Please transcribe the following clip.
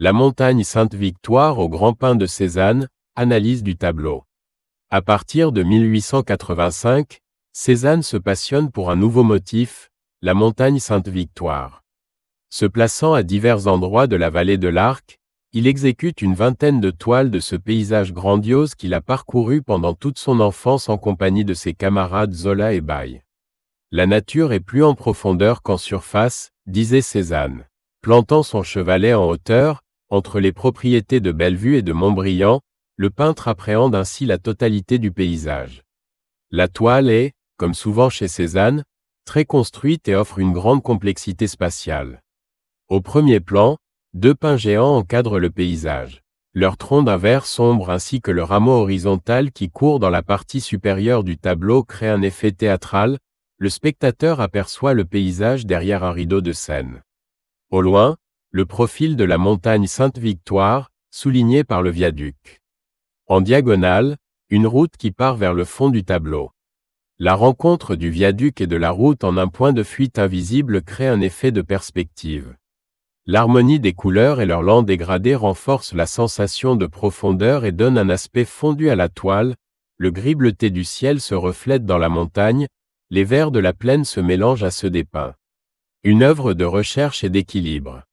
La montagne Sainte-Victoire au Grand Pin de Cézanne, analyse du tableau. À partir de 1885, Cézanne se passionne pour un nouveau motif, la montagne Sainte-Victoire. Se plaçant à divers endroits de la vallée de l'Arc, il exécute une vingtaine de toiles de ce paysage grandiose qu'il a parcouru pendant toute son enfance en compagnie de ses camarades Zola et Baye. La nature est plus en profondeur qu'en surface, disait Cézanne. Plantant son chevalet en hauteur, entre les propriétés de Bellevue et de Montbriand, le peintre appréhende ainsi la totalité du paysage. La toile est, comme souvent chez Cézanne, très construite et offre une grande complexité spatiale. Au premier plan, deux pins géants encadrent le paysage. Leur tronc d'un vert sombre ainsi que le rameau horizontal qui court dans la partie supérieure du tableau crée un effet théâtral, le spectateur aperçoit le paysage derrière un rideau de scène. Au loin, le profil de la montagne Sainte-Victoire, souligné par le viaduc. En diagonale, une route qui part vers le fond du tableau. La rencontre du viaduc et de la route en un point de fuite invisible crée un effet de perspective. L'harmonie des couleurs et leur lent dégradé renforcent la sensation de profondeur et donne un aspect fondu à la toile, le gris bleuté du ciel se reflète dans la montagne, les verts de la plaine se mélangent à ceux des pins. Une œuvre de recherche et d'équilibre.